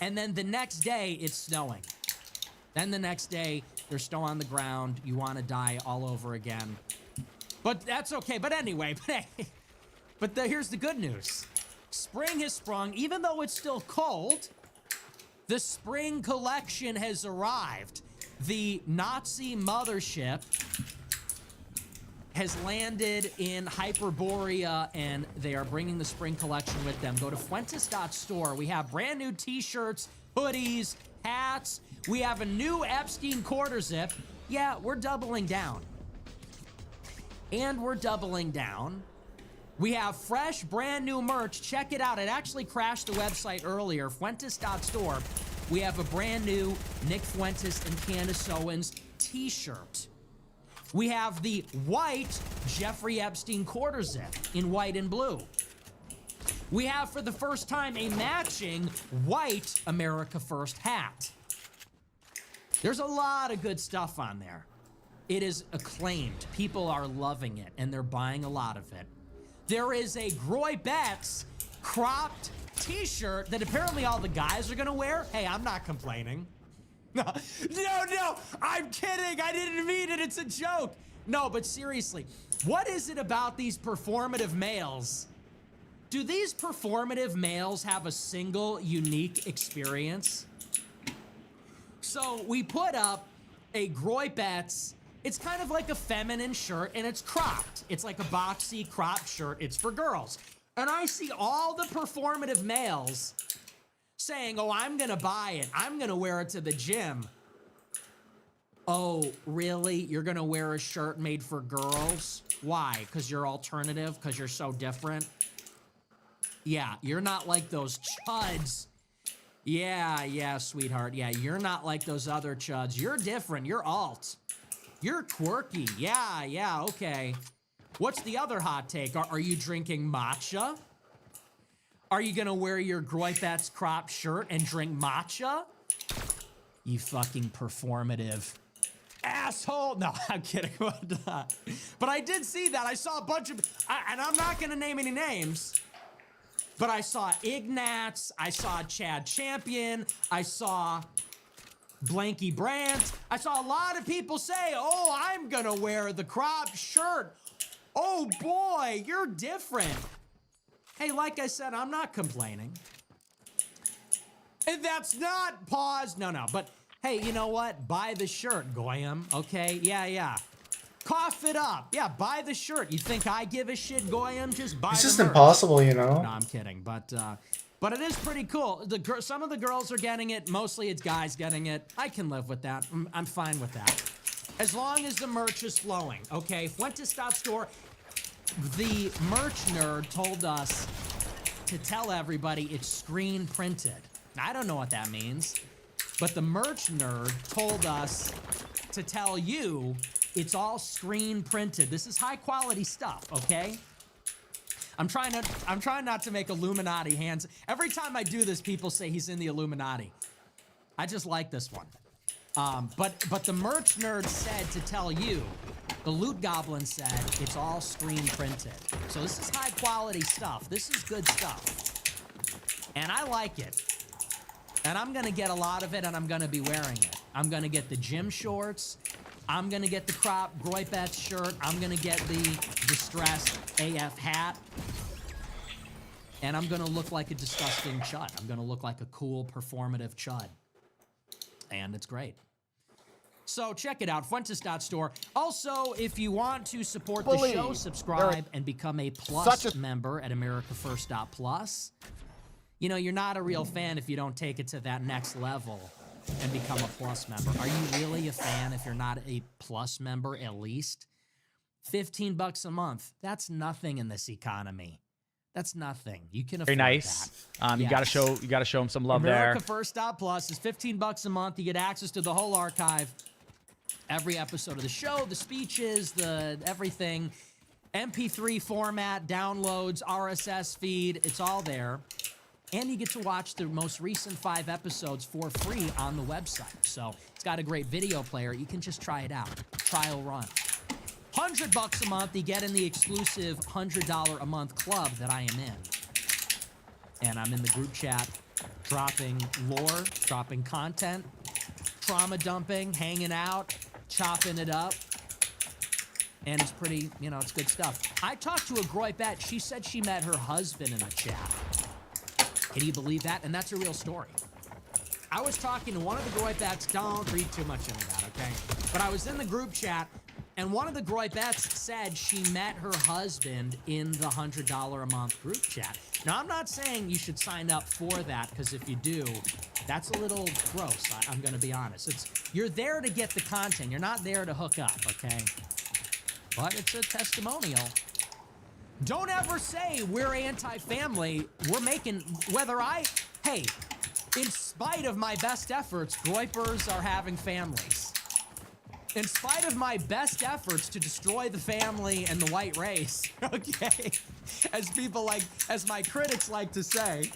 And then the next day, it's snowing. Then the next day, there's snow on the ground. You want to die all over again. But that's okay. But anyway, here's the good news. Spring has sprung. Even though it's still cold, the spring collection has arrived. The Nazi mothership has landed in Hyperborea, and they are bringing the spring collection with them. Go to Fuentes.store. We have brand new t-shirts, hoodies, hats. We have a new Epstein quarter zip. Yeah, we're doubling down. And we're doubling down. We have fresh, brand new merch. Check it out. It actually crashed the website earlier. Fuentes.store. We have a brand new Nick Fuentes and Candace Owens t-shirt. We have the white Jeffrey Epstein quarter zip in white and blue. We have, for the first time, a matching white America First hat. There's a lot of good stuff on there. It is acclaimed. People are loving it, and they're buying a lot of it. There is a Groy Betts cropped t-shirt that apparently all the guys are gonna wear. Hey, I'm not complaining. No, I'm kidding. I didn't mean it. It's a joke. No, but seriously, what is it about these performative males? Do these performative males have a single unique experience? So we put up a Groy Betts. It's kind of like a feminine shirt, and it's cropped. It's like a boxy cropped shirt. It's for girls. And I see all the performative males saying, oh, I'm gonna buy it. I'm gonna wear it to the gym. Oh, really? You're gonna wear a shirt made for girls? Why? Because you're alternative? Because you're so different? Yeah, you're not like those chuds. Yeah, sweetheart. Yeah, you're not like those other chuds. You're different. You're alt. You're quirky. Yeah, okay. What's the other hot take? Are you drinking matcha? Are you gonna wear your Groy Betts crop shirt and drink matcha? You fucking performative asshole. No, I'm kidding about that. But I did see that. I saw a bunch of, and I'm not gonna name any names, but I saw Ignatz, I saw Chad Champion, I saw Blanky Brandt. I saw a lot of people say, oh, I'm gonna wear the crop shirt. Oh boy, you're different. Hey, like I said, I'm not complaining. And that's not pause. No. But hey, you know what? Buy the shirt, Goyam. Okay? Yeah. Cough it up. Yeah, buy the shirt. You think I give a shit, Goyam? Just buy It's the just merch. impossible, you know? No, I'm kidding. But it is pretty cool. Some of the girls are getting it. Mostly it's guys getting it. I can live with that. I'm fine with that. As long as the merch is flowing. Okay? Fuentes.store. The merch nerd told us to tell everybody it's screen printed. I don't know what that means, but the merch nerd told us to tell you it's all screen printed. This is high quality stuff, okay? I'm trying not to make Illuminati hands. Every time I do this, people say he's in the Illuminati. I just like this one. But the merch nerd said to tell you, the Loot Goblin said it's all screen printed. So this is high quality stuff. This is good stuff. And I like it. And I'm gonna get a lot of it, and I'm gonna be wearing it. I'm gonna get the gym shorts. I'm gonna get the crop Groy Betts shirt. I'm gonna get the distressed AF hat. And I'm gonna look like a disgusting chud. I'm gonna look like a cool performative chud. And it's great. So check it out, Fuentes.store. Also, if you want to support the show, subscribe and become a Plus member at AmericaFirst.plus. You know, you're not a real fan if you don't take it to that next level and become a Plus member. Are you really a fan if you're not a Plus member at least? $15 a month. That's nothing in this economy. That's nothing. You can afford Very nice. that. You gotta show him some love there. AmericaFirst.plus is $15 a month. You get access to the whole archive, every episode of the show, the speeches, the everything, MP3 format, downloads, RSS feed. It's all there. And you get to watch the most recent 5 episodes for free on the website. So it's got a great video player. You can just try it out. Trial run. $100 a month, you get in the exclusive $100 a month club that I am in. And I'm in the group chat dropping lore, dropping content, trauma dumping, hanging out, chopping it up. And it's pretty, you know, it's good stuff. I talked to a Groipette. She said she met her husband in the chat. Can you believe that? And that's a real story. I was talking to one of the Groipettes. Don't read too much into that, okay? But I was in the group chat, and one of the Groipettes said she met her husband in the $100 a month group chat. Now, I'm not saying you should sign up for that, because if you do, that's a little gross. I'm going to be honest. You're there to get the content. You're not there to hook up, okay? But it's a testimonial. Don't ever say we're anti-family. We're making, hey, in spite of my best efforts, Groipers are having families. In spite of my best efforts to destroy the family and the white race, okay, as my critics like to say,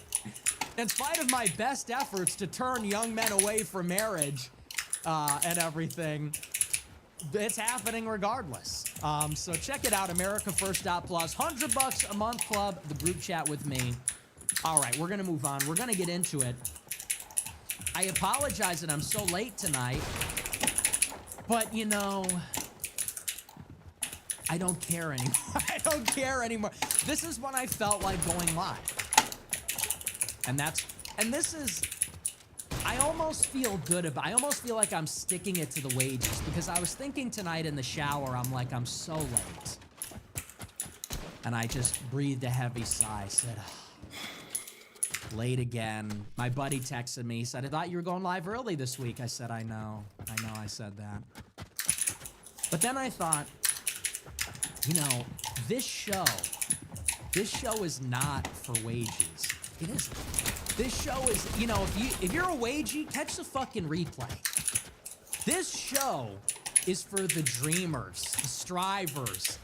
in spite of my best efforts to turn young men away from marriage and everything, it's happening regardless. So check it out, AmericaFirst.plus, $100 a month club, the group chat with me. All right, we're gonna move on. We're gonna get into it. I apologize that I'm so late tonight, but you know, I don't care anymore. I don't care anymore. This is when I felt like going live. I almost feel good about, I almost feel like I'm sticking it to the wages, because I was thinking tonight in the shower, I'm so late. And I just breathed a heavy sigh, said, late again. My buddy texted me, he said, I thought you were going live early this week. I said, I know I said that. But then I thought, you know, this show is not for wages. It isn't. This show is, you know, if you're a wagey, catch the fucking replay. This show is for the dreamers, the strivers,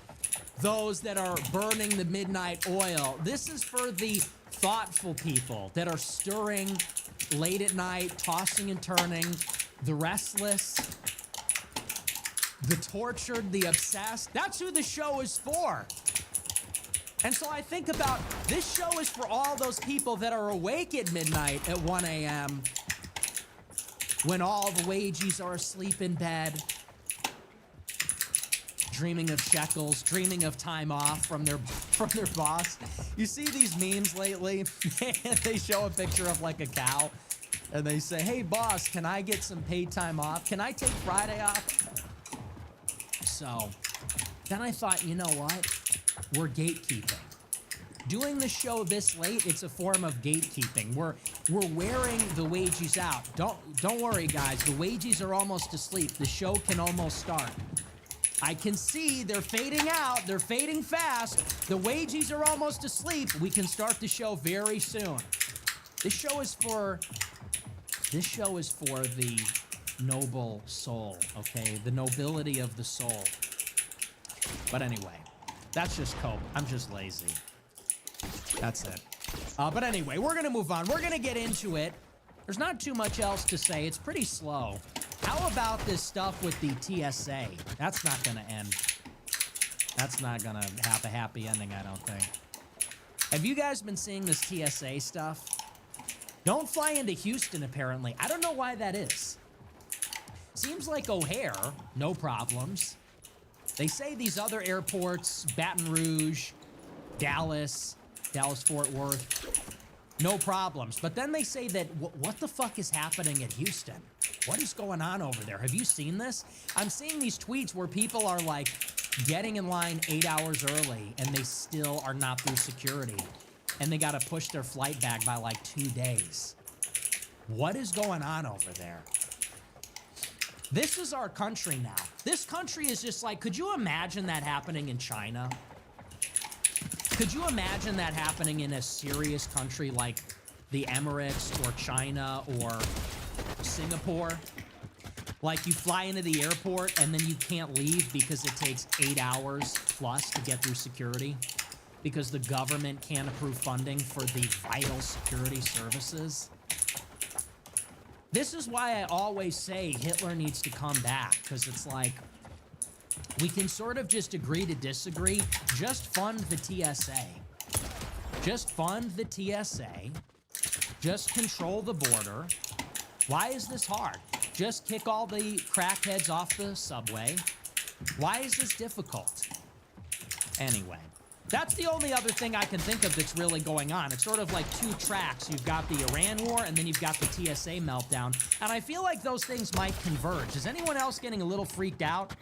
those that are burning the midnight oil. This is for the thoughtful people that are stirring late at night, tossing and turning, the restless, the tortured, the obsessed. That's who the show is for. And so I think about, this show is for all those people that are awake at midnight at 1 a.m. when all the wagies are asleep in bed, dreaming of shekels, dreaming of time off from their boss. You see these memes lately? They show a picture of like a cow, and they say, hey boss, can I get some paid time off? Can I take Friday off? So then I thought, you know what? We're gatekeeping. Doing the show this late, it's a form of gatekeeping. We're wearing the wagies out. Don't worry, guys. The wagies are almost asleep. The show can almost start. I can see they're fading out. They're fading fast. The wagies are almost asleep. We can start the show very soon. This show is for the noble soul, okay? The nobility of the soul. But anyway, that's just cope. I'm just lazy. That's it. But anyway, we're going to move on. We're going to get into it. There's not too much else to say. It's pretty slow. How about this stuff with the TSA? That's not going to end. That's not going to have a happy ending, I don't think. Have you guys been seeing this TSA stuff? Don't fly into Houston, apparently. I don't know why that is. Seems like O'Hare, no problems. They say these other airports, Baton Rouge, Dallas, Fort Worth, no problems. But then they say that, what the fuck is happening at Houston? What is going on over there? Have you seen this? I'm seeing these tweets where people are like getting in line 8 hours early and they still are not through security. And they got to push their flight back by like 2 days. What is going on over there? This is our country now. This country is just like, could you imagine that happening in China? Could you imagine that happening in a serious country like the Emirates or China or Singapore? Like you fly into the airport and then you can't leave because it takes 8 hours plus to get through security because the government can't approve funding for the vital security services. This is why I always say Hitler needs to come back, because it's like, we can sort of just agree to disagree. Just fund the TSA. Just fund the TSA. Just control the border. Why is this hard? Just kick all the crackheads off the subway. Why is this difficult? Anyway, that's the only other thing I can think of that's really going on. It's sort of like two tracks. You've got the Iran war, and then you've got the TSA meltdown. And I feel like those things might converge. Is anyone else getting a little freaked out?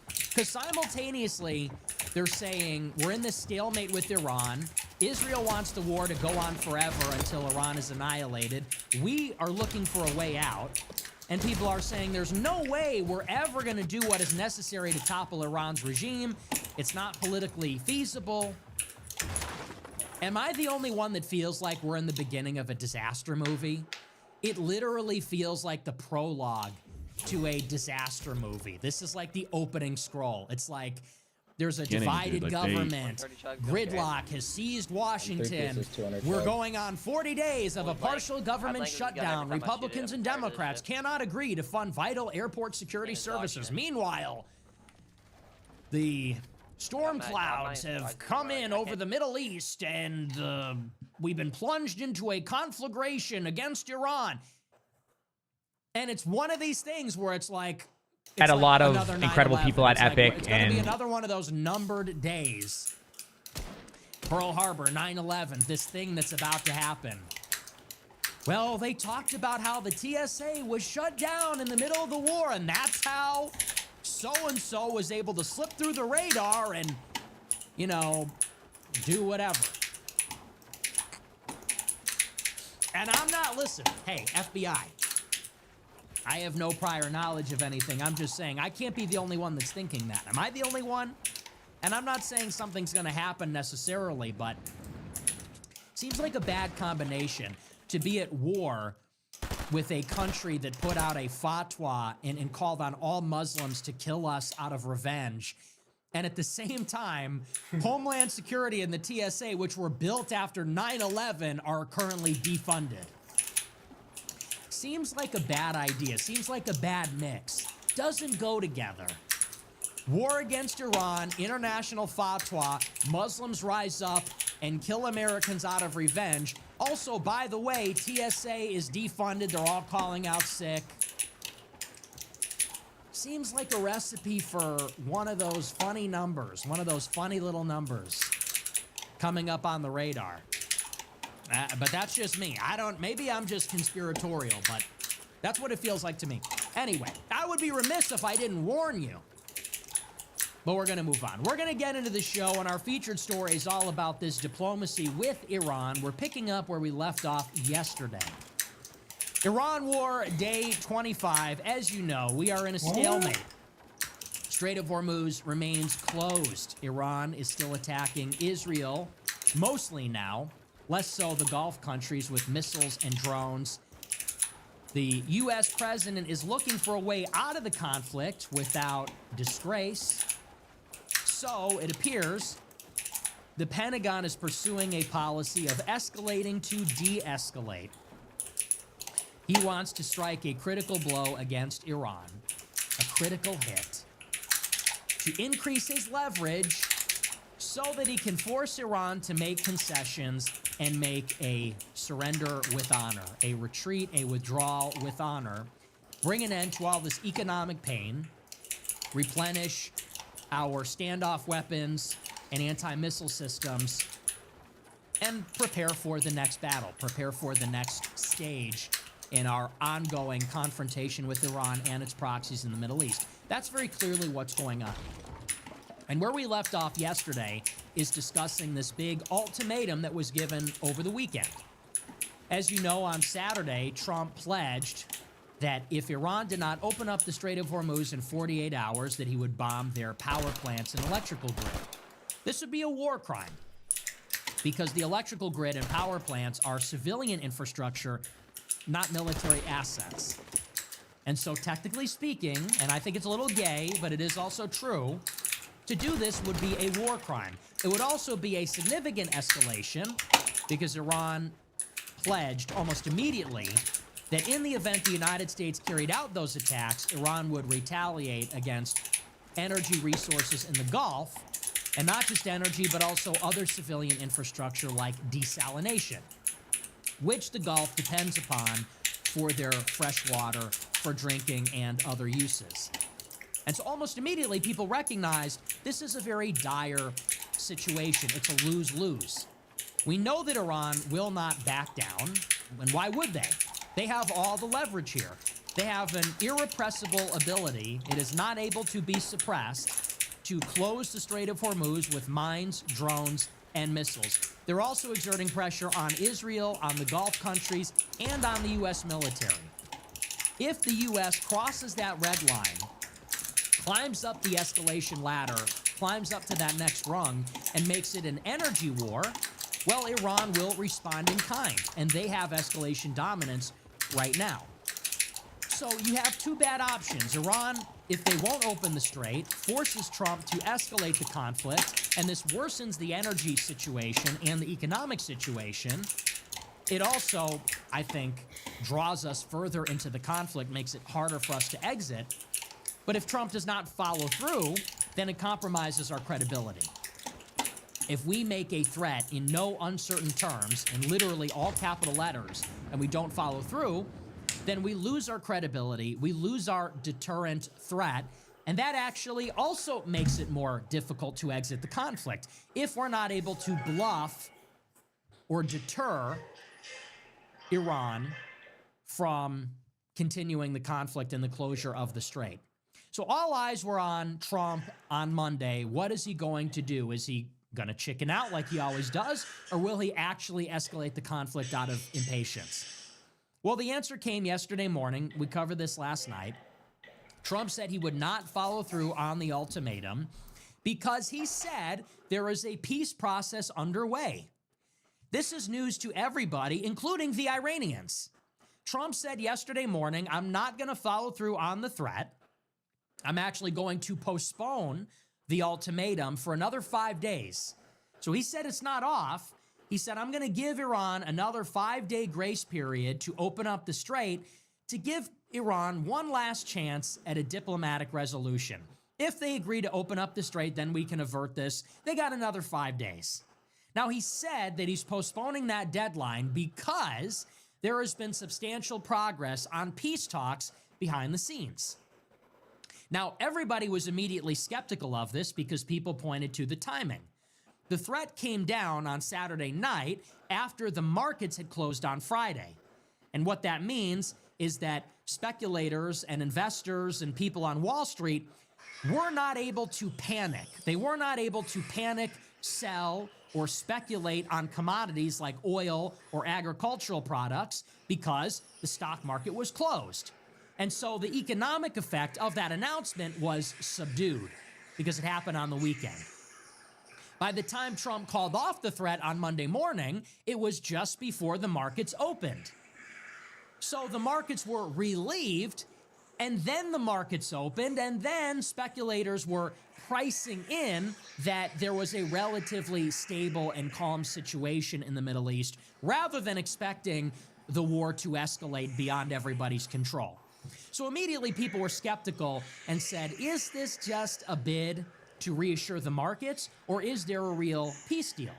Because simultaneously, they're saying we're in this stalemate with Iran. Israel wants the war to go on forever until Iran is annihilated. We are looking for a way out. And people are saying there's no way we're ever going to do what is necessary to topple Iran's regime. It's not politically feasible. Am I the only one that feels like we're in the beginning of a disaster movie? It literally feels like the prologue to a disaster movie. This is like the opening scroll. It's like there's a divided government. Gridlock has seized Washington. We're going on 40 days of a partial government shutdown. Republicans and Democrats cannot agree to fund vital airport security services. Meanwhile, the storm clouds have come in over the Middle East, and we've been plunged into a conflagration against Iran. And it's one of these things where it's like, had a lot of incredible people at Epic, it's going to be another one of those numbered days. Pearl Harbor, 9/11, this thing that's about to happen. Well, they talked about how the TSA was shut down in the middle of the war, and that's how so-and-so was able to slip through the radar and, you know, do whatever. And I'm not, listen, hey, FBI. I have no prior knowledge of anything. I'm just saying, I can't be the only one that's thinking that. Am I the only one? And I'm not saying something's going to happen necessarily, but seems like a bad combination to be at war with a country that put out a fatwa and called on all Muslims to kill us out of revenge. And at the same time, Homeland Security and the TSA, which were built after 9/11, are currently defunded. Seems like a bad idea. Seems like a bad mix. Doesn't go together. War against Iran, international fatwa, Muslims rise up and kill Americans out of revenge. Also, by the way, TSA is defunded. They're all calling out sick. Seems like a recipe for one of those funny numbers, one of those funny little numbers coming up on the radar. But that's just me. Maybe I'm just conspiratorial, but that's what it feels like to me. Anyway, I would be remiss if I didn't warn you. But we're going to move on. We're going to get into the show, and our featured story is all about this diplomacy with Iran. We're picking up where we left off yesterday. Iran war, day 25. As you know, we are in a stalemate. Strait of Hormuz remains closed. Iran is still attacking Israel, mostly now. Less so the Gulf countries with missiles and drones. The U.S. president is looking for a way out of the conflict without disgrace. So it appears the Pentagon is pursuing a policy of escalating to de-escalate. He wants to strike a critical blow against Iran, a critical hit, to increase his leverage so that he can force Iran to make concessions and make a surrender with honor, a retreat, a withdrawal with honor, bring an end to all this economic pain, replenish our standoff weapons and anti-missile systems, and prepare for the next battle, prepare for the next stage in our ongoing confrontation with Iran and its proxies in the Middle East. That's very clearly what's going on. And where we left off yesterday is discussing this big ultimatum that was given over the weekend. As you know, on Saturday, Trump pledged that if Iran did not open up the Strait of Hormuz in 48 hours, that he would bomb their power plants and electrical grid. This would be a war crime because the electrical grid and power plants are civilian infrastructure, not military assets. And so technically speaking, and I think it's a little gay, but it is also true, to do this would be a war crime. It would also be a significant escalation because Iran pledged almost immediately that in the event the United States carried out those attacks, Iran would retaliate against energy resources in the Gulf, and not just energy, but also other civilian infrastructure like desalination. which the Gulf depends upon for their fresh water for drinking and other uses. And so almost immediately people recognized this is a very dire situation. It's a lose-lose. We know that Iran will not back down, and why would they? They have all the leverage here. They have an irrepressible ability. It is not able to be suppressed to close the Strait of Hormuz with mines, drones, and missiles. They're also exerting pressure on Israel, on the Gulf countries, and on the U.S. military. If the U.S. crosses that red line, climbs up the escalation ladder, climbs up to that next rung, and makes it an energy war, well, Iran will respond in kind, and they have escalation dominance right now. So you have two bad options. Iran, if they won't open the strait, forces Trump to escalate the conflict, and this worsens the energy situation and the economic situation. It also, I think, draws us further into the conflict, makes it harder for us to exit. But if Trump does not follow through, then it compromises our credibility. If we make a threat in no uncertain terms, in literally all capital letters, and we don't follow through, then we lose our credibility, we lose our deterrent threat, and that actually also makes it more difficult to exit the conflict if we're not able to bluff or deter Iran from continuing the conflict and the closure of the strait. So all eyes were on Trump on Monday. What is he going to do? Is he going to chicken out like he always does, or will he actually escalate the conflict out of impatience? Well, the answer came yesterday morning. We covered this last night. Trump said he would not follow through on the ultimatum because he said there is a peace process underway. This is news to everybody, including the Iranians. Trump said yesterday morning, I'm not going to follow through on the threat. I'm actually going to postpone the ultimatum for another 5 days. So he said it's not off. He said, I'm going to give Iran another 5-day grace period to open up the strait to give Iran one last chance at a diplomatic resolution. If they agree to open up the strait, then we can avert this. They got another 5 days. Now, he said that he's postponing that deadline because there has been substantial progress on peace talks behind the scenes. Now, everybody was immediately skeptical of this because people pointed to the timing. The threat came down on Saturday night after the markets had closed on Friday. And what that means is that speculators and investors and people on Wall Street were not able to panic. They were not able to panic, sell, or speculate on commodities like oil or agricultural products because the stock market was closed. And so the economic effect of that announcement was subdued because it happened on the weekend. By the time Trump called off the threat on Monday morning, it was just before the markets opened. So the markets were relieved, and then the markets opened, and then speculators were pricing in that there was a relatively stable and calm situation in the Middle East, rather than expecting the war to escalate beyond everybody's control. So immediately people were skeptical and said, is this just a bid to reassure the markets, or is there a real peace deal?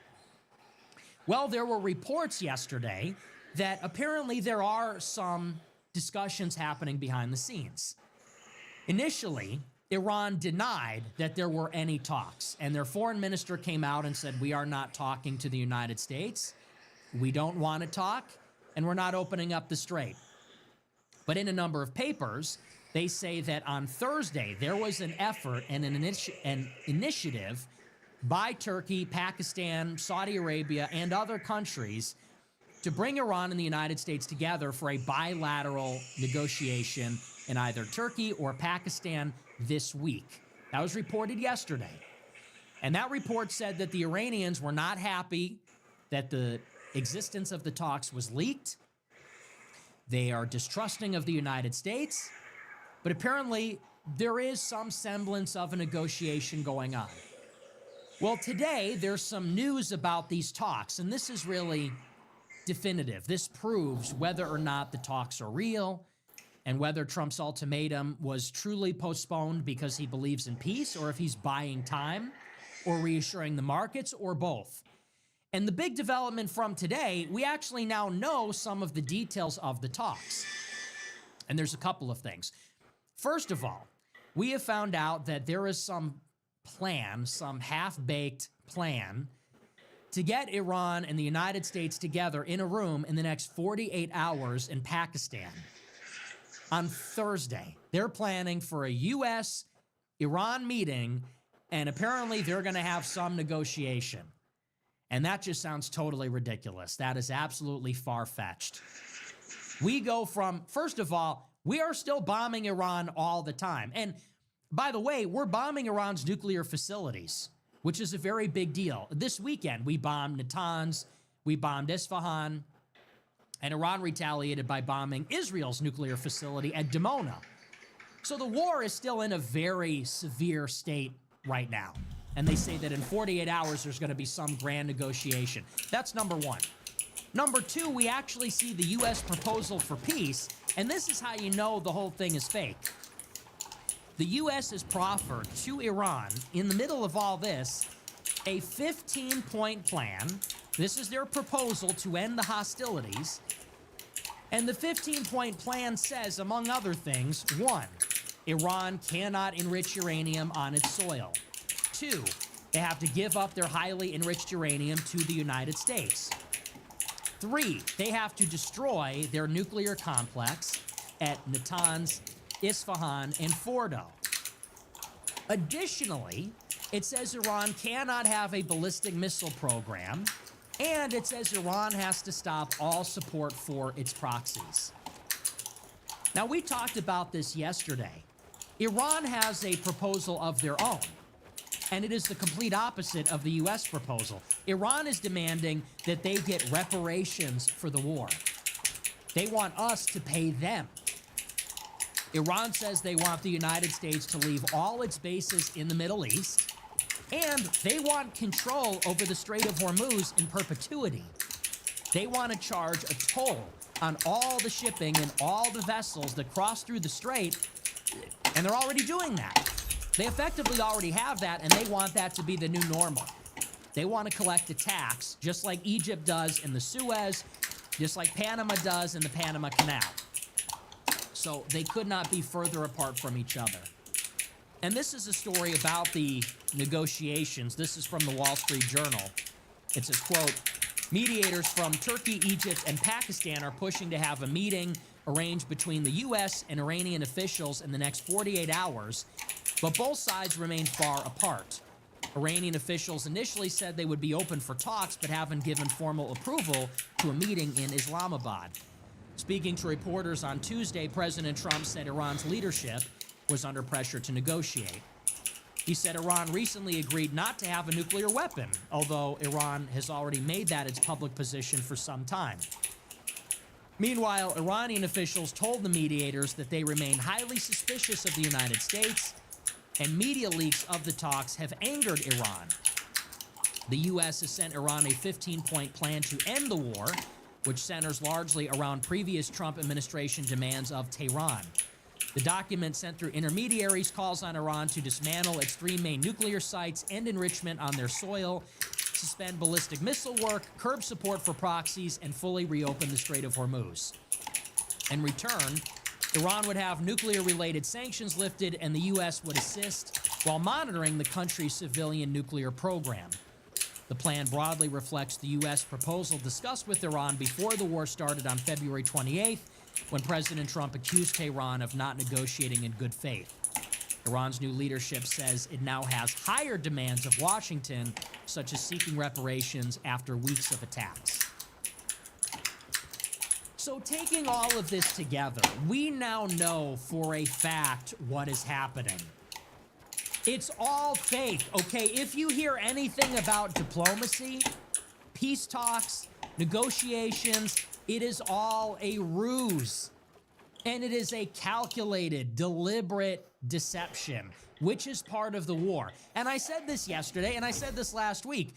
Well, there were reports yesterday that apparently there are some discussions happening behind the scenes. Initially, Iran denied that there were any talks, and their foreign minister came out and said, we are not talking to the United States, we don't want to talk, and we're not opening up the strait. But in a number of papers, they say that on Thursday, there was an effort and an initiative by Turkey, Pakistan, Saudi Arabia, and other countries to bring Iran and the United States together for a bilateral negotiation in either Turkey or Pakistan this week. That was reported yesterday. And that report said that the Iranians were not happy that the existence of the talks was leaked. They are distrusting of the United States. But apparently, there is some semblance of a negotiation going on. Well, today, there's some news about these talks, and this is really definitive. This proves whether or not the talks are real and whether Trump's ultimatum was truly postponed because he believes in peace, or if he's buying time or reassuring the markets, or both. And the big development from today, we actually now know some of the details of the talks. And there's a couple of things. First of all, we have found out that there is some plan, some half-baked plan, to get Iran and the United States together in a room in the next 48 hours in Pakistan. On Thursday, they're planning for a U.S.-Iran meeting, and apparently they're going to have some negotiation. And that just sounds totally ridiculous. That is absolutely far-fetched. We go from, first of all, we are still bombing Iran all the time. And by the way, we're bombing Iran's nuclear facilities, which is a very big deal. This weekend, we bombed Natanz, we bombed Isfahan, and Iran retaliated by bombing Israel's nuclear facility at Dimona. So the war is still in a very severe state right now. And they say that in 48 hours, there's going to be some grand negotiation. That's number one. Number two, we actually see the U.S. proposal for peace, and this is how you know the whole thing is fake. The U.S. has proffered to Iran, in the middle of all this, a 15-point plan. This is their proposal to end the hostilities. And the 15-point plan says, among other things, 1, Iran cannot enrich uranium on its soil. 2, they have to give up their highly enriched uranium to the United States. 3, they have to destroy their nuclear complex at Natanz, Isfahan, and Fordo. Additionally, it says Iran cannot have a ballistic missile program, and it says Iran has to stop all support for its proxies. Now, we talked about this yesterday. Iran has a proposal of their own, and it is the complete opposite of the U.S. proposal. Iran is demanding that they get reparations for the war. They want us to pay them. Iran says they want the United States to leave all its bases in the Middle East, and they want control over the Strait of Hormuz in perpetuity. They want to charge a toll on all the shipping and all the vessels that cross through the strait, and they're already doing that. They effectively already have that, and they want that to be the new normal. They want to collect a tax, just like Egypt does in the Suez, just like Panama does in the Panama Canal. So they could not be further apart from each other. And this is a story about the negotiations. This is from the Wall Street Journal. It says, quote, mediators from Turkey, Egypt, and Pakistan are pushing to have a meeting arranged between the U.S. and Iranian officials in the next 48 hours, but both sides remain far apart. Iranian officials initially said they would be open for talks, but haven't given formal approval to a meeting in Islamabad. Speaking to reporters on Tuesday, President Trump said Iran's leadership was under pressure to negotiate. He said Iran recently agreed not to have a nuclear weapon, although Iran has already made that its public position for some time. Meanwhile, Iranian officials told the mediators that they remain highly suspicious of the United States, and media leaks of the talks have angered Iran. The U.S. has sent Iran a 15-point plan to end the war, which centers largely around previous Trump administration demands of Tehran. The document sent through intermediaries calls on Iran to dismantle its 3 main nuclear sites, end enrichment on their soil, suspend ballistic missile work, curb support for proxies, and fully reopen the Strait of Hormuz. In return, Iran would have nuclear-related sanctions lifted, and the U.S. would assist while monitoring the country's civilian nuclear program. The plan broadly reflects the U.S. proposal discussed with Iran before the war started on February 28th, when President Trump accused Tehran of not negotiating in good faith. Iran's new leadership says it now has higher demands of Washington, such as seeking reparations after weeks of attacks. So taking all of this together, we now know for a fact what is happening. It's all fake, okay? If you hear anything about diplomacy, peace talks, negotiations, it is all a ruse. And it is a calculated, deliberate deception, which is part of the war. And I said this yesterday, and I said this last week.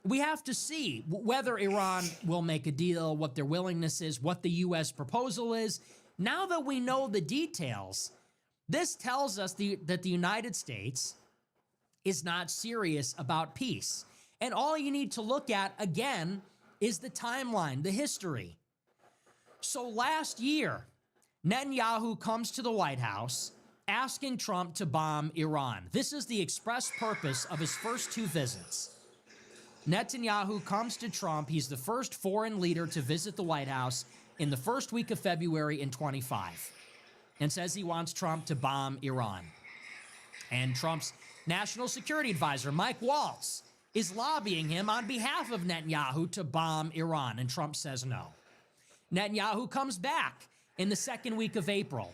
We have to see whether Iran will make a deal, what their willingness is, what the U.S. proposal is. Now that we know the details, this tells us that the United States is not serious about peace. And all you need to look at, again, is the timeline, the history. So last year, Netanyahu comes to the White House asking Trump to bomb Iran. This is the express purpose of his first 2 visits. Netanyahu comes to Trump. He's the first foreign leader to visit the White House in the first week of February in 25, and says he wants Trump to bomb Iran. And Trump's national security advisor, Mike Waltz, is lobbying him on behalf of Netanyahu to bomb Iran, and Trump says no. Netanyahu comes back in the second week of April,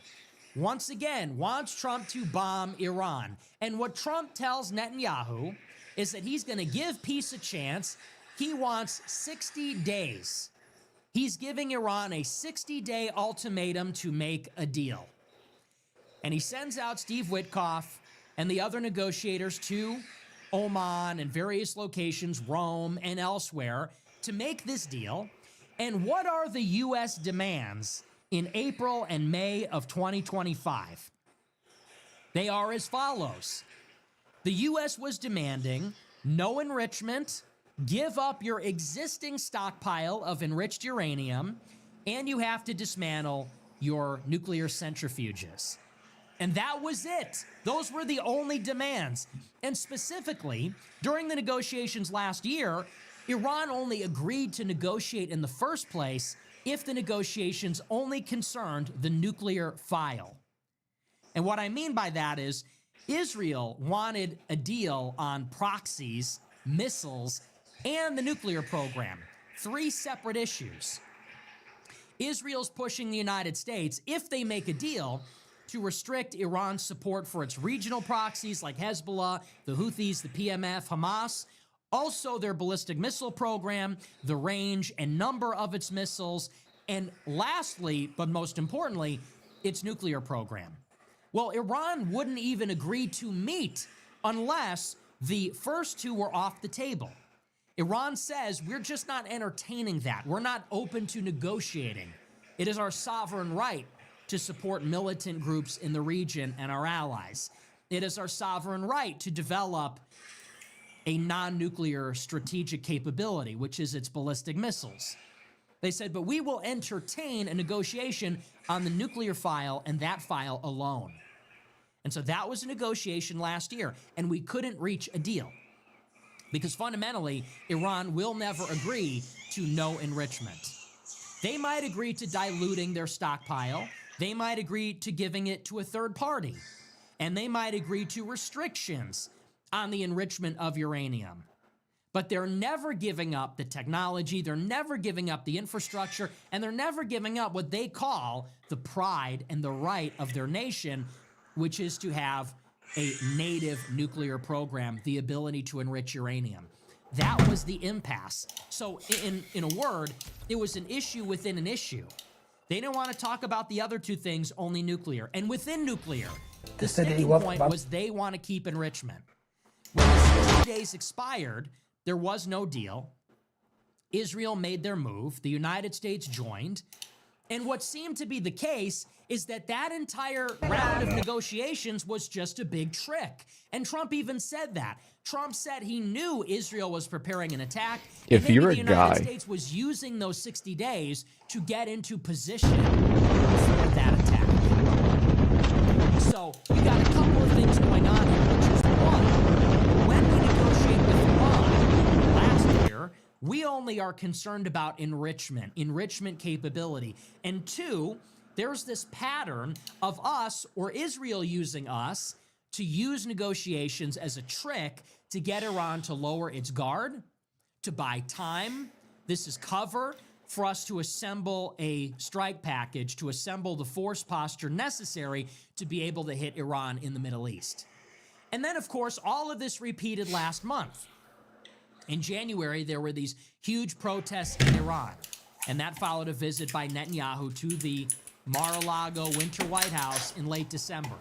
once again wants Trump to bomb Iran. And what Trump tells Netanyahu is that he's going to give peace a chance. He wants 60 days. He's giving Iran a 60-day ultimatum to make a deal. And he sends out Steve Witkoff and the other negotiators to Oman and various locations, Rome and elsewhere, to make this deal. And what are the U.S. demands in April and May of 2025? They are as follows. The U.S. was demanding no enrichment, give up your existing stockpile of enriched uranium, and you have to dismantle your nuclear centrifuges. And that was it. Those were the only demands. And specifically, during the negotiations last year, Iran only agreed to negotiate in the first place if the negotiations only concerned the nuclear file. And what I mean by that is Israel wanted a deal on proxies, missiles, and the nuclear program. 3 separate issues. Israel's pushing the United States, if they make a deal, to restrict Iran's support for its regional proxies like Hezbollah, the Houthis, the PMF, Hamas, also their ballistic missile program, the range and number of its missiles, and lastly, but most importantly, its nuclear program. Well, Iran wouldn't even agree to meet unless the first 2 were off the table. Iran says, we're just not entertaining that. We're not open to negotiating. It is our sovereign right to support militant groups in the region and our allies. It is our sovereign right to develop a non-nuclear strategic capability, which is its ballistic missiles. They said, but we will entertain a negotiation on the nuclear file and that file alone. And so that was a negotiation last year, and we couldn't reach a deal. Because fundamentally, Iran will never agree to no enrichment. They might agree to diluting their stockpile. They might agree to giving it to a third party. And they might agree to restrictions on the enrichment of uranium. But they're never giving up the technology, they're never giving up the infrastructure, and they're never giving up what they call the pride and the right of their nation, which is to have a native nuclear program, the ability to enrich uranium. That was the impasse. So in a word, it was an issue within an issue. They didn't want to talk about the other 2 things, only nuclear. And within nuclear, the sticking point was they want to keep enrichment. When the 60 days expired, there was no deal. Israel made their move. The United States joined. And what seemed to be the case is that that entire round of negotiations was just a big trick. And Trump even said that. Trump said he knew Israel was preparing an attack. If you're a guy, the United States was using those 60 days to get into position for that attack. So you got a couple of things going on here, which is one, when we negotiate with Iran last year, we only are concerned about enrichment capability. And 2, there's this pattern of us or Israel using us to use negotiations as a trick to get Iran to lower its guard, to buy time. This is cover for us to assemble a strike package, to assemble the force posture necessary to be able to hit Iran in the Middle East. And then, of course, all of this repeated last month. In January, there were these huge protests in Iran, and that followed a visit by Netanyahu to the Mar-a-Lago Winter White House in late December.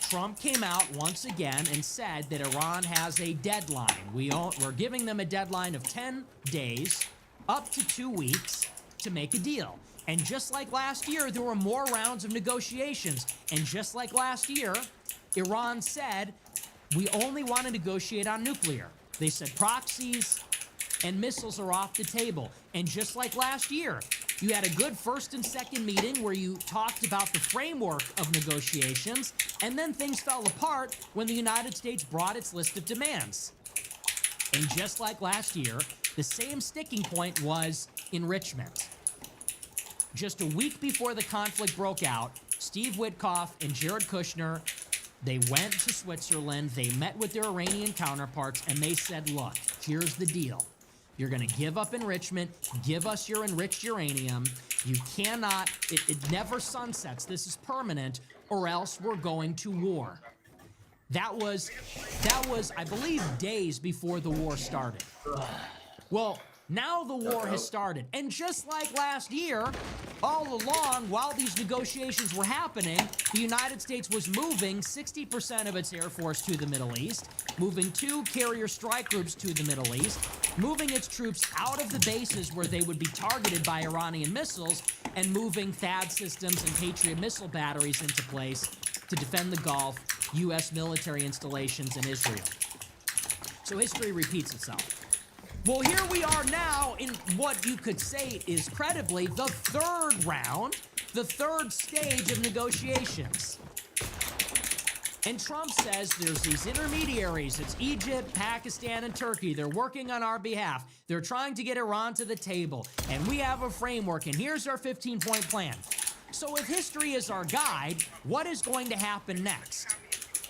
Trump came out once again and said that Iran has a deadline. We're giving them a deadline of 10 days, up to 2 weeks, to make a deal. And just like last year, there were more rounds of negotiations. And just like last year, Iran said, we only want to negotiate on nuclear. They said proxies and missiles are off the table. And just like last year, you had a good first and second meeting where you talked about the framework of negotiations, and then things fell apart when the United States brought its list of demands. And just like last year, the same sticking point was enrichment. Just a week before the conflict broke out, Steve Witkoff and Jared Kushner, they went to Switzerland, they met with their Iranian counterparts, and they said, look, here's the deal. You're going to give up enrichment, give us your enriched uranium. You cannot, it never sunsets, this is permanent, or else we're going to war. That was, I believe, days before the war started. Well, now the war has started. And just like last year, all along, while these negotiations were happening, the United States was moving 60% of its Air Force to the Middle East, moving 2 carrier strike groups to the Middle East, moving its troops out of the bases where they would be targeted by Iranian missiles, and moving THAAD systems and Patriot missile batteries into place to defend the Gulf, U.S. military installations in Israel. So history repeats itself. Well, here we are now in what you could say is credibly the third round, the third stage of negotiations. And Trump says there's these intermediaries. It's Egypt, Pakistan, and Turkey. They're working on our behalf. They're trying to get Iran to the table. And we have a framework, and here's our 15-point plan. So if history is our guide, what is going to happen next?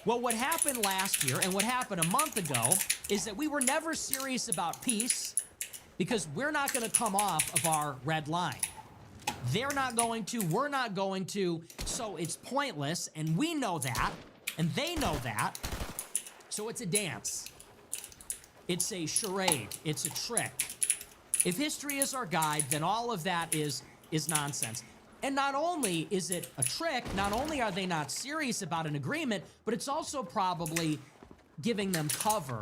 Well, what happened last year and what happened a month ago is that we were never serious about peace because we're not going to come off of our red line. They're not going to, we're not going to, so it's pointless, and we know that, and they know that, so it's a dance. It's a charade. It's a trick. If history is our guide, then all of that is nonsense. And not only is it a trick, not only are they not serious about an agreement, but it's also probably giving them cover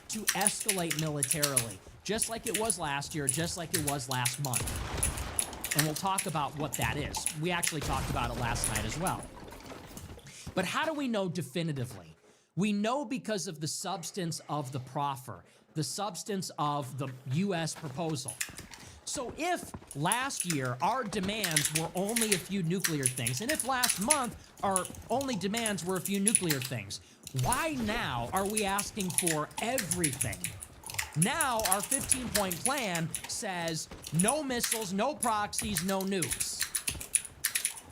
to escalate militarily, just like it was last year, just like it was last month. And we'll talk about what that is. We actually talked about it last night as well. But how do we know definitively? We know because of the substance of the proffer, the substance of the U.S. proposal. So if last year our demands were only a few nuclear things, and if last month our only demands were a few nuclear things, why now are we asking for everything? Now our 15-point plan says no missiles, no proxies, no nukes.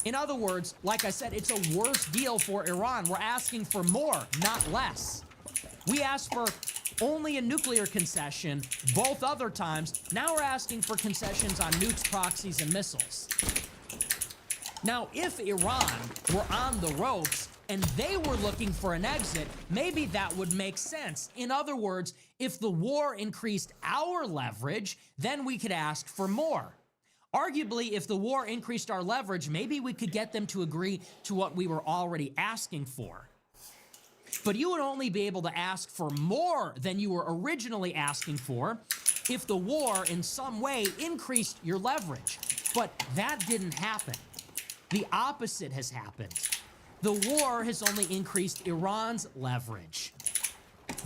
In other words, like I said, it's a worse deal for Iran. We're asking for more, not less. We asked for only a nuclear concession both other times. Now we're asking for concessions on nukes, proxies, and missiles. Now, if Iran were on the ropes and they were looking for an exit, maybe that would make sense. In other words, if the war increased our leverage, then we could ask for more. Arguably, if the war increased our leverage, maybe we could get them to agree to what we were already asking for. But you would only be able to ask for more than you were originally asking for if the war in some way increased your leverage. But that didn't happen. The opposite has happened. The war has only increased Iran's leverage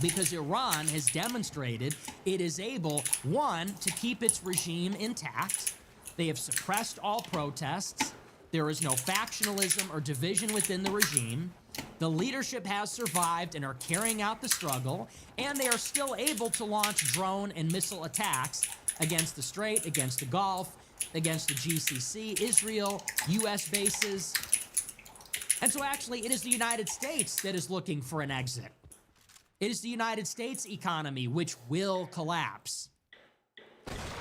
because Iran has demonstrated it is able, one, to keep its regime intact. They have suppressed all protests. There is no factionalism or division within the regime. The leadership has survived and are carrying out the struggle, and they are still able to launch drone and missile attacks against the Strait, against the Gulf, against the GCC, Israel, U.S. bases. And so actually, it is the United States that is looking for an exit. It is the United States economy which will collapse.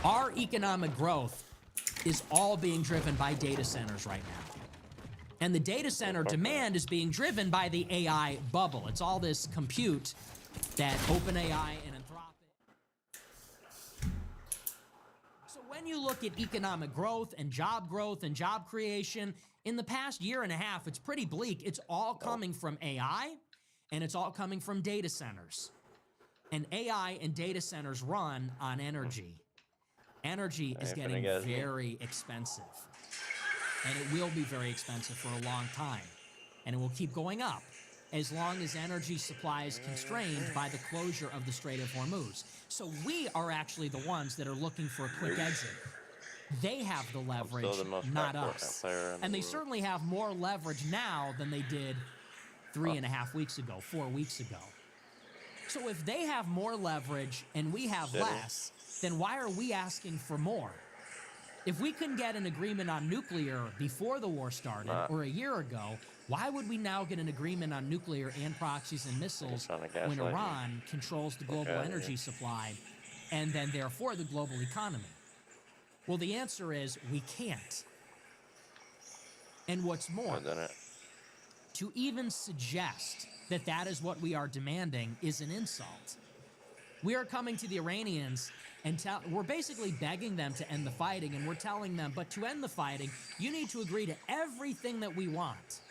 Our economic growth is all being driven by data centers right now. And the data center demand is being driven by the AI bubble. It's all this compute that OpenAI and Anthropic. So when you look at economic growth and job creation, in the past year and a half, it's pretty bleak. It's all coming from AI, and it's all coming from data centers. And AI and data centers run on energy. Energy is getting very expensive. And it will be very expensive for a long time. And it will keep going up. as long as energy supply is constrained by the closure of the Strait of Hormuz. So we are actually the ones that are looking for a quick exit. They have the leverage, not us. And they certainly have more leverage now than they did 3.5 weeks ago, 4 weeks ago. So if they have more leverage and we have less, then why are we asking for more? If we couldn't get an agreement on nuclear before the war started, or a year ago, why would we now get an agreement on nuclear and proxies and missiles when Iran controls the global energy supply and then therefore the global economy? Well, the answer is we can't. And what's more, to even suggest that that is what we are demanding is an insult. We are coming to the Iranians and we're basically begging them to end the fighting, and we're telling them, but to end the fighting, you need to agree to everything that we want.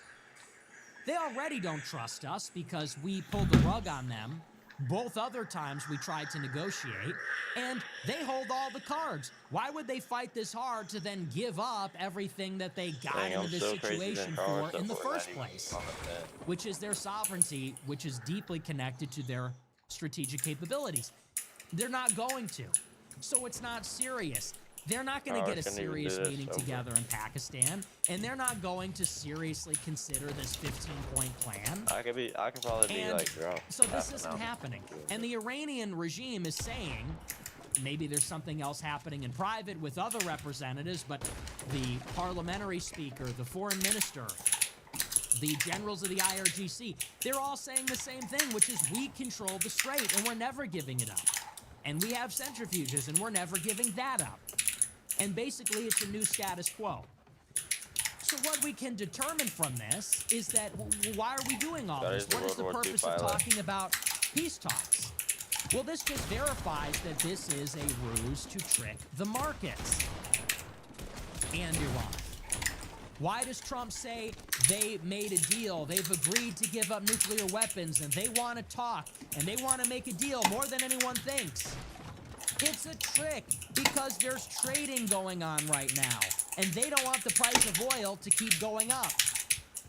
They already don't trust us because we pulled the rug on them both other times we tried to negotiate, and they hold all the cards. Why would they fight this hard to then give up everything that they got into this situation for in the first place? Which is their sovereignty, which is deeply connected to their strategic capabilities. They're not going to. So it's not serious. They're not going to get a serious meeting together in Pakistan, and they're not going to seriously consider this 15-point plan. I could probably be like, bro. So this isn't happening. And the Iranian regime is saying, maybe there's something else happening in private with other representatives, but the parliamentary speaker, the foreign minister, the generals of the IRGC, they're all saying the same thing, which is we control the strait, and we're never giving it up. And we have centrifuges, and we're never giving that up. And basically, it's a new status quo. So what we can determine from this is that, why are we doing all this? What is the purpose of talking about peace talks? Well, this just verifies that this is a ruse to trick the markets and Iran. Why does Trump say they made a deal, they've agreed to give up nuclear weapons, and they want to talk, and they want to make a deal more than anyone thinks? It's a trick because there's trading going on right now, and they don't want the price of oil to keep going up.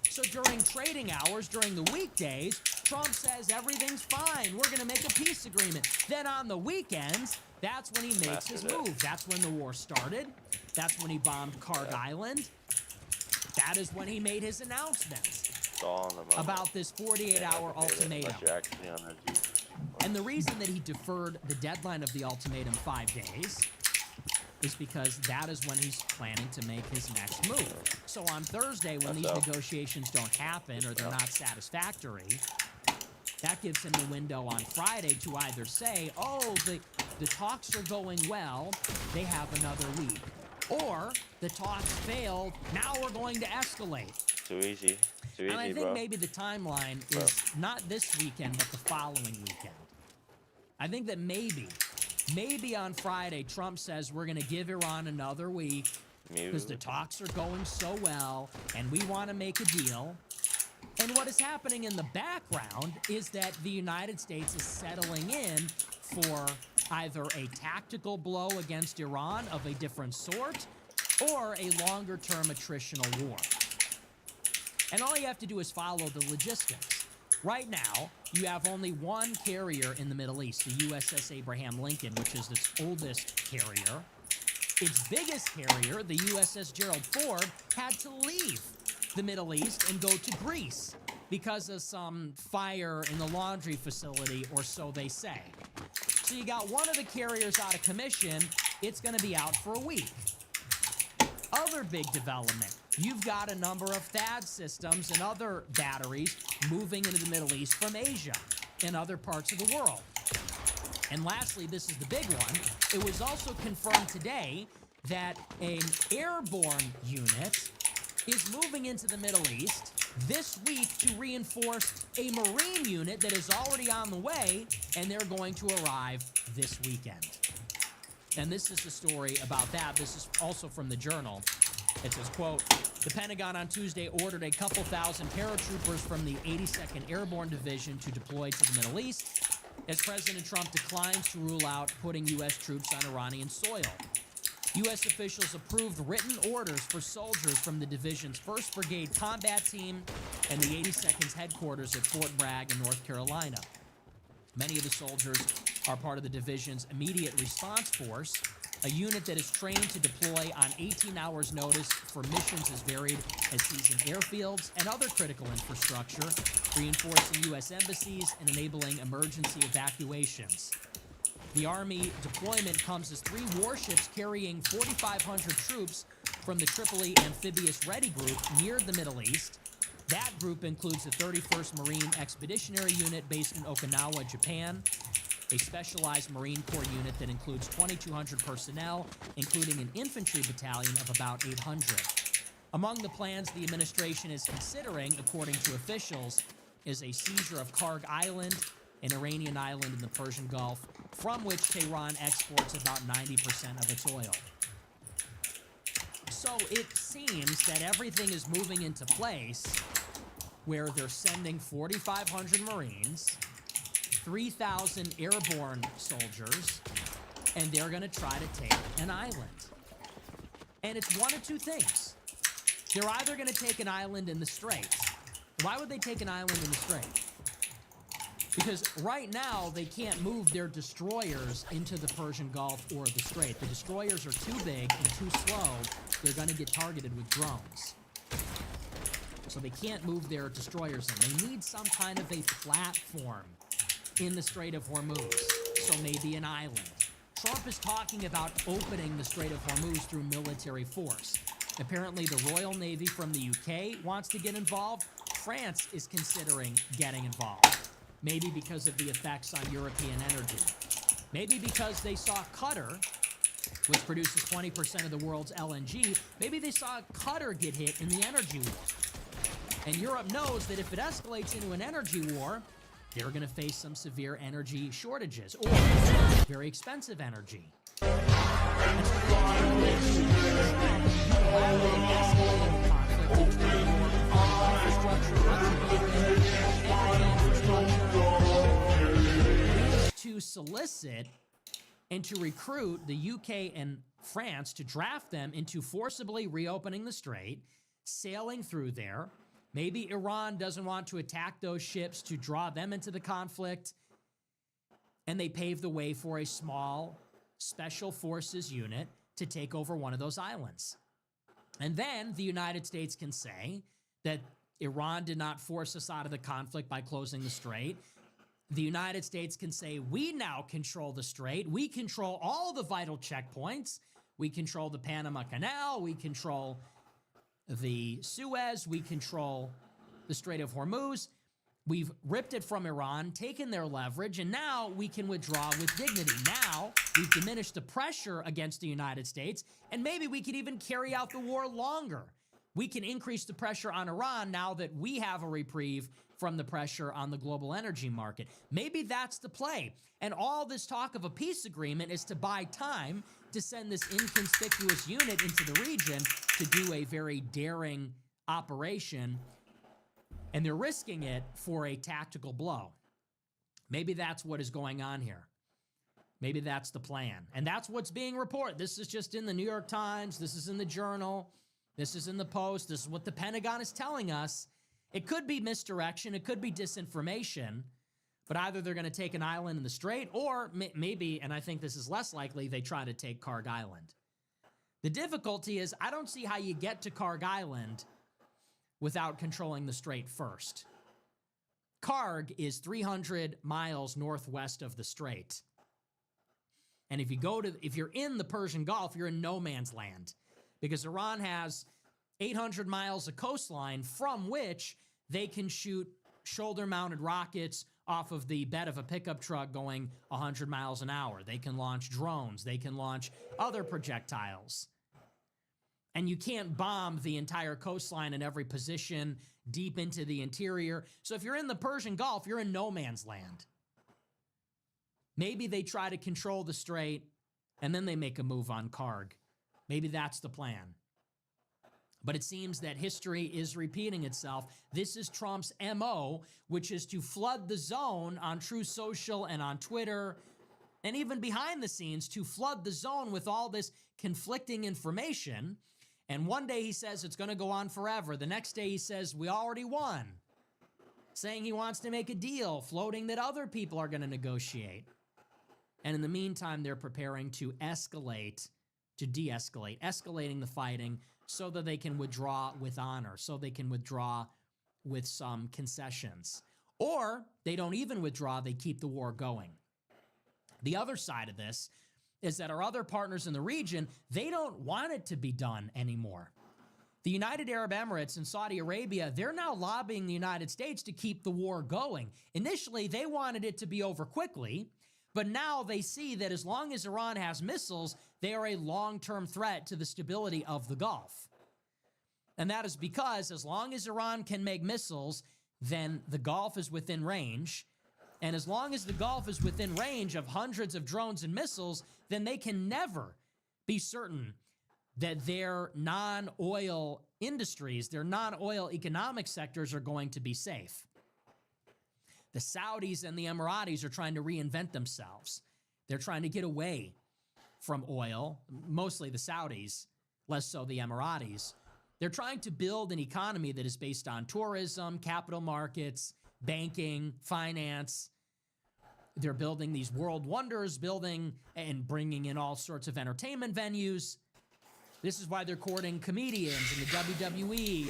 So during trading hours, during the weekdays, Trump says everything's fine, we're going to make a peace agreement. Then on the weekends, that's when he makes his move. That's when the war started. That's when he bombed Karg Island. That is when he made his announcements about this 48-hour ultimatum. And the reason that he deferred the deadline of the ultimatum 5 days is because that is when he's planning to make his next move. So on Thursday, when these negotiations don't happen or they're not satisfactory, that gives him the window on Friday to either say, oh, the talks are going well, they have another week. Or the talks failed, now we're going to escalate. Too easy. Too easy, and I think maybe the timeline is not this weekend, but the following weekend. I think that maybe on Friday, Trump says we're going to give Iran another week because the talks are going so well and we want to make a deal. And what is happening in the background is that the United States is settling in for either a tactical blow against Iran of a different sort or a longer-term attritional war. And all you have to do is follow the logistics. Right now, you have only one carrier in the Middle East, the USS Abraham Lincoln, which is its oldest carrier. Its biggest carrier, the USS Gerald Ford, had to leave the Middle East and go to Greece because of some fire in the laundry facility, or so they say. So you got one of the carriers out of commission, it's going to be out for a week. Other big development, you've got a number of THAAD systems and other batteries moving into the Middle East from Asia and other parts of the world. And lastly, this is the big one, it was also confirmed today that an airborne unit is moving into the Middle East this week to reinforce a Marine unit that is already on the way, and they're going to arrive this weekend. And this is the story about that. This is also from the Journal. It says, quote, the Pentagon on Tuesday ordered a couple thousand paratroopers from the 82nd Airborne Division to deploy to the Middle East as President Trump declines to rule out putting U.S. troops on Iranian soil. U.S. officials approved written orders for soldiers from the division's 1st Brigade Combat Team and the 82nd's headquarters at Fort Bragg in North Carolina. Many of the soldiers are part of the division's immediate response force, a unit that is trained to deploy on 18 hours' notice for missions as varied as seizing airfields and other critical infrastructure, reinforcing U.S. embassies and enabling emergency evacuations. The Army deployment comes as 3 warships carrying 4,500 troops from the Tripoli Amphibious Ready Group near the Middle East. That group includes the 31st Marine Expeditionary Unit based in Okinawa, Japan, a specialized Marine Corps unit that includes 2,200 personnel, including an infantry battalion of about 800. Among the plans the administration is considering, according to officials, is a seizure of Karg Island, an Iranian island in the Persian Gulf, from which Tehran exports about 90% of its oil. So it seems that everything is moving into place where they're sending 4,500 Marines, 3,000 airborne soldiers, and they're going to try to take an island. And it's one of two things. They're either going to take an island in the Straits. Why would they take an island in the Straits? Because right now, they can't move their destroyers into the Persian Gulf or the Strait. The destroyers are too big and too slow. They're going to get targeted with drones. So they can't move their destroyers in. They need some kind of a platform in the Strait of Hormuz. So maybe an island. Trump is talking about opening the Strait of Hormuz through military force. Apparently, the Royal Navy from the UK wants to get involved. France is considering getting involved. Maybe because of the effects on European energy. Maybe because they saw Qatar, which produces 20% of the world's LNG, maybe they saw Qatar get hit in the energy war. And Europe knows that if it escalates into an energy war, they're going to face some severe energy shortages or very expensive energy. To solicit and to recruit the UK and France to draft them into forcibly reopening the strait, sailing through there. Maybe Iran doesn't want to attack those ships to draw them into the conflict, and they pave the way for a small special forces unit to take over one of those islands. And then the United States can say that Iran did not force us out of the conflict by closing the strait. The United States can say, we now control the strait. We control all the vital checkpoints. We control the Panama Canal. We control the Suez. We control the Strait of Hormuz. We've ripped it from Iran, taken their leverage, and now we can withdraw with dignity. Now we've diminished the pressure against the United States, and maybe we could even carry out the war longer. We can increase the pressure on Iran now that we have a reprieve from the pressure on the global energy market. Maybe that's the play. And all this talk of a peace agreement is to buy time to send this inconspicuous unit into the region to do a very daring operation. And they're risking it for a tactical blow. Maybe that's what is going on here. Maybe that's the plan. And that's what's being reported. This is just in the New York Times. This is in the Journal. This is in the Post. This is what the Pentagon is telling us. It could be misdirection. It could be disinformation. But either they're going to take an island in the Strait, or maybe, and I think this is less likely, they try to take Karg Island. The difficulty is I don't see how you get to Karg Island without controlling the Strait first. Karg is 300 miles northwest of the Strait. And if you're in the Persian Gulf, you're in no man's land. Because Iran has 800 miles of coastline from which they can shoot shoulder-mounted rockets off of the bed of a pickup truck going 100 miles an hour. They can launch drones. They can launch other projectiles. And you can't bomb the entire coastline in every position deep into the interior. So if you're in the Persian Gulf, you're in no man's land. Maybe they try to control the strait, and then they make a move on Karg. Maybe that's the plan. But it seems that history is repeating itself. This is Trump's MO, which is to flood the zone on Truth Social and on Twitter, and even behind the scenes, to flood the zone with all this conflicting information. And one day he says it's going to go on forever. The next day he says we already won, saying he wants to make a deal, floating that other people are going to negotiate. And in the meantime, they're preparing to escalate, to de-escalate, escalating the fighting so that they can withdraw with honor, so they can withdraw with some concessions. Or they don't even withdraw, they keep the war going. The other side of this is that our other partners in the region, they don't want it to be done anymore. The United Arab Emirates and Saudi Arabia, they're now lobbying the United States to keep the war going. Initially, they wanted it to be over quickly, but now they see that as long as Iran has missiles, they are a long-term threat to the stability of the Gulf. And that is because as long as Iran can make missiles, then the Gulf is within range. And as long as the Gulf is within range of hundreds of drones and missiles, then they can never be certain that their non-oil industries, their non-oil economic sectors are going to be safe. The Saudis and the Emiratis are trying to reinvent themselves. They're trying to get away from oil, mostly the Saudis, less so the Emiratis. They're trying to build an economy that is based on tourism, capital markets, banking, finance. They're building these world wonders, building and bringing in all sorts of entertainment venues. This is why they're courting comedians and the WWE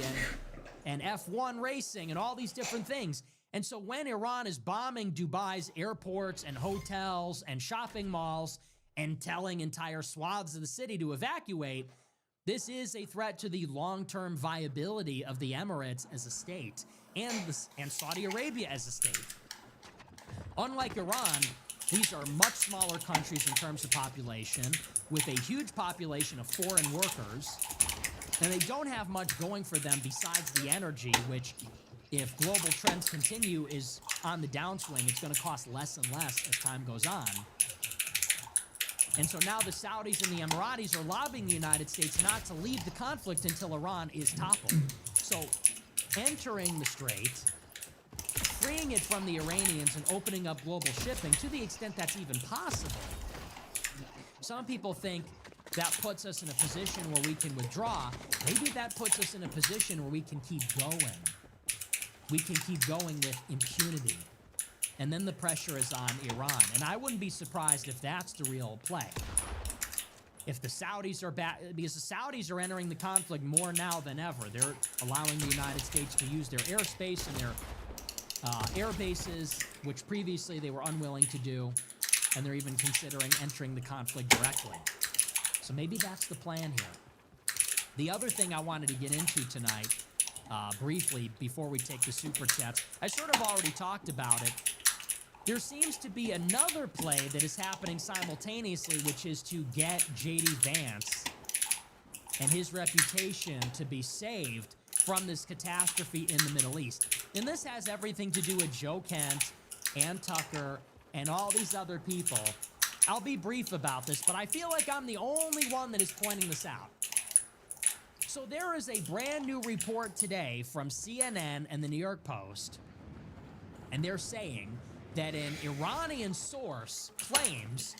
and F1 racing and all these different things. And so when Iran is bombing Dubai's airports and hotels and shopping malls and telling entire swaths of the city to evacuate, this is a threat to the long-term viability of the Emirates as a state and Saudi Arabia as a state. Unlike Iran, these are much smaller countries in terms of population, with a huge population of foreign workers, and they don't have much going for them besides the energy, which, if global trends continue, is on the downswing. It's going to cost less and less as time goes on. And so now the Saudis and the Emiratis are lobbying the United States not to leave the conflict until Iran is toppled. So entering the strait, freeing it from the Iranians and opening up global shipping to the extent that's even possible. Some people think that puts us in a position where we can withdraw. Maybe that puts us in a position where we can keep going. We can keep going with impunity. And then the pressure is on Iran. And I wouldn't be surprised if that's the real play. If the Saudis are back, because the Saudis are entering the conflict more now than ever. They're allowing the United States to use their airspace and their air bases, which previously they were unwilling to do. And they're even considering entering the conflict directly. So maybe that's the plan here. The other thing I wanted to get into tonight, briefly, before we take the super chats, I sort of already talked about it. There seems to be another play that is happening simultaneously, which is to get J.D. Vance and his reputation to be saved from this catastrophe in the Middle East. And this has everything to do with Joe Kent and Tucker and all these other people. I'll be brief about this, but I feel like I'm the only one that is pointing this out. So there is a brand new report today from CNN and the New York Post, and they're saying that an Iranian source claims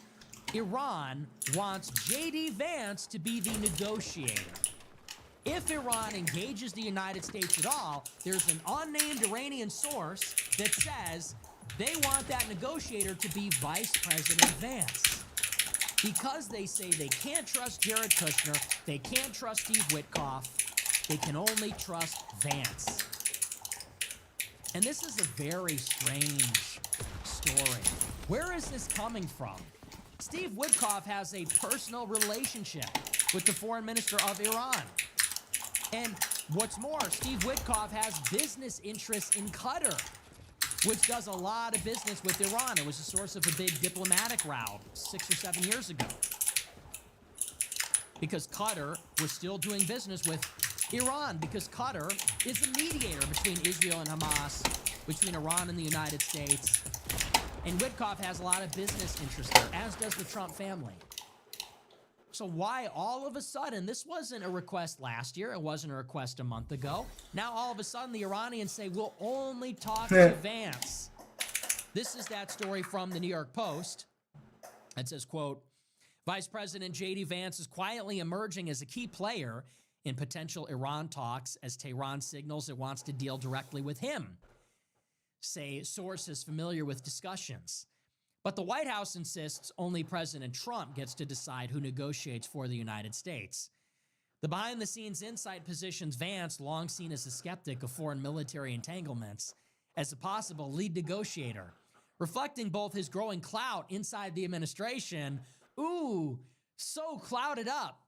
Iran wants J.D. Vance to be the negotiator. If Iran engages the United States at all, there's an unnamed Iranian source that says they want that negotiator to be Vice President Vance. Because they say they can't trust Jared Kushner, they can't trust Steve Witkoff, they can only trust Vance. And this is a very strange story. Where is this coming from? Steve Witkoff has a personal relationship with the foreign minister of Iran. And what's more, Steve Witkoff has business interests in Qatar, which does a lot of business with Iran. It was a source of a big diplomatic row 6 or 7 years ago, because Qatar was still doing business with Iran, because Qatar is a mediator between Israel and Hamas, between Iran and the United States. And Witkoff has a lot of business interests there, as does the Trump family. So why all of a sudden, this wasn't a request last year, it wasn't a request a month ago. Now all of a sudden the Iranians say, we'll only talk to Vance. This is that story from the New York Post. It says, quote, Vice President J.D. Vance is quietly emerging as a key player in potential Iran talks as Tehran signals it wants to deal directly with him, say sources familiar with discussions. But the White House insists only President Trump gets to decide who negotiates for the United States. The behind-the-scenes insight positions Vance, long seen as a skeptic of foreign military entanglements, as a possible lead negotiator, reflecting both his growing clout inside the administration, so clouded up,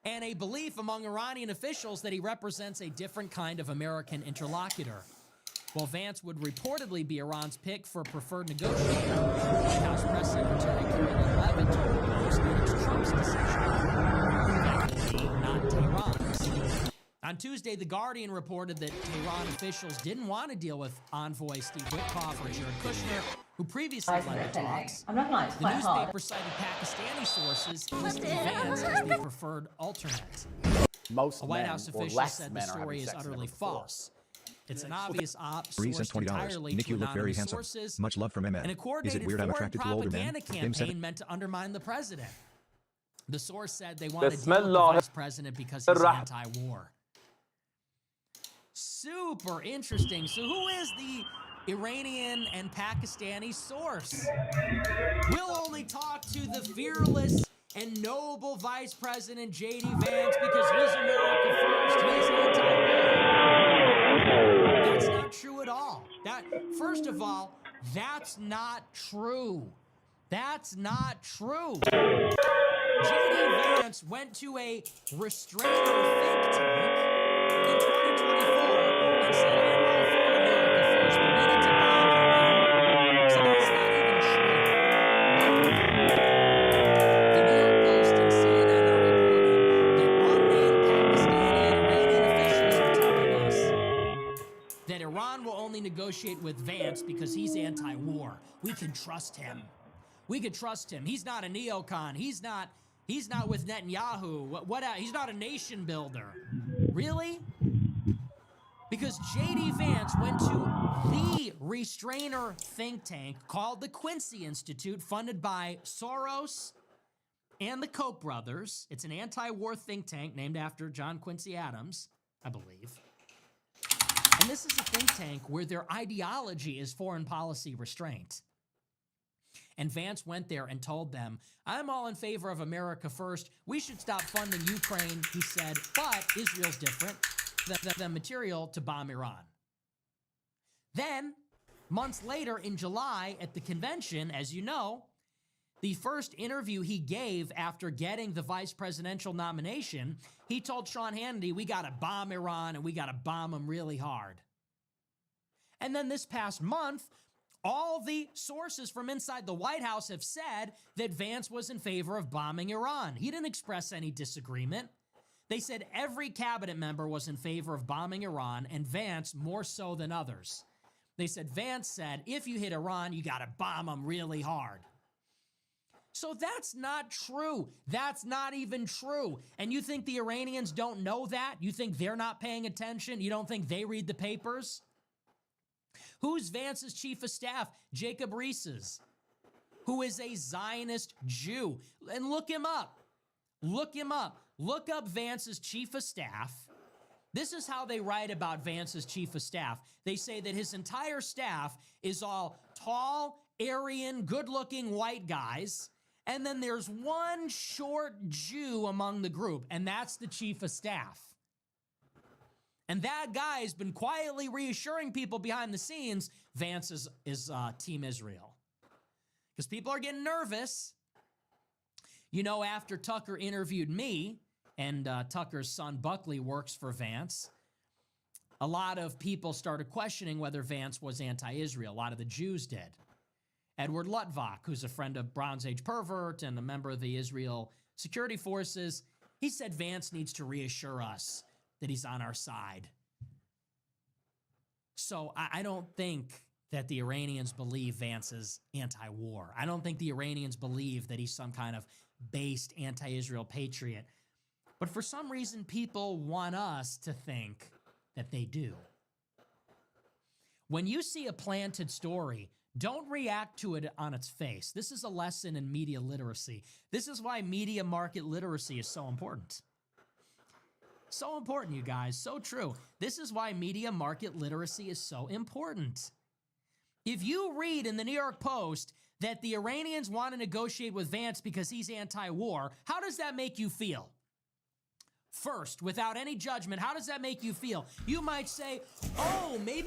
and a belief among Iranian officials that he represents a different kind of American interlocutor. While Vance would reportedly be Iran's pick for preferred negotiator, White House Press Secretary Caroline Leavitt told the Post that it's Trump's decision, not Tehran's. On Tuesday, The Guardian reported that Tehran officials didn't want to deal with envoy Steve Witkoff or Jared Kushner, who previously led the talks. I'm not gonna lie, it's The quite hard. newspaper cited Pakistani sources listing Vance as the preferred alternate. Most A White men House or official less said the men are story having is sex than utterly ever before. false. It's an obvious op Reason sourced $20. entirely Nick, to you look very anonymous handsome. sources, Much love from and a MN. Is coordinated it weird I'm foreign attracted to older men? propaganda Him said campaign meant to undermine the president. The source said they want to deal with the Bismillah. vice president because he's anti-war. Super interesting. So who is the Iranian and Pakistani source? We'll only talk to the fearless and noble Vice President J.D. Vance because he's America first. He's anti-war. That's not true at all. First of all, that's not true. That's not true. J.D. Vance went to a restrainer think tank in 2024 and said, I'm all for America first, but we need to bomb Iran. So that's not even true. The New York Post and CNN are reporting that unnamed Pakistani and Iranian officials are telling us that Iran will only negotiate with Vance because he's anti-war. We can trust him. We could trust him. He's not a neocon. He's not with Netanyahu. He's not a nation builder. Really? Because J.D. Vance went to the restrainer think tank called the Quincy Institute, funded by Soros and the Koch brothers. It's an anti-war think tank named after John Quincy Adams, I believe. And this is a think tank where their ideology is foreign policy restraint. And Vance went there and told them, I'm all in favor of America first. We should stop funding Ukraine, he said, but Israel's different than material to bomb Iran. Then, months later in July at the convention, as you know, the first interview he gave after getting the vice presidential nomination, he told Sean Hannity, we got to bomb Iran and we got to bomb them really hard. And then this past month, all the sources from inside the White House have said that Vance was in favor of bombing Iran. He didn't express any disagreement. They said every cabinet member was in favor of bombing Iran, and Vance more so than others. They said Vance said, if you hit Iran, you got to bomb them really hard. So that's not true. That's not even true. And you think the Iranians don't know that? You think they're not paying attention? You don't think they read the papers? Who's Vance's chief of staff? Jacob Reese's, who is a Zionist Jew. And look him up. Look him up. Look up Vance's chief of staff. This is how they write about Vance's chief of staff. They say that his entire staff is all tall, Aryan, good-looking white guys. And then there's one short Jew among the group, and that's the chief of staff. And that guy has been quietly reassuring people behind the scenes Vance is Team Israel. Because people are getting nervous. You know, after Tucker interviewed me, and Tucker's son Buckley works for Vance, a lot of people started questioning whether Vance was anti-Israel. A lot of the Jews did. Edward Lutvak, who's a friend of Bronze Age pervert and a member of the Israel security forces, he said Vance needs to reassure us that he's on our side. So I don't think that the Iranians believe Vance is anti-war. I don't think the Iranians believe that he's some kind of based anti-Israel patriot. But for some reason, people want us to think that they do. When you see a planted story, Don't react to it on its face. This is a lesson in media literacy. This is why media market literacy is so important. So important, you guys. So true. This is why media market literacy is so important. If you read in the New York Post that the Iranians want to negotiate with Vance because he's anti-war, how does that make you feel? First, without any judgment, how does that make you feel? You might say, oh, maybe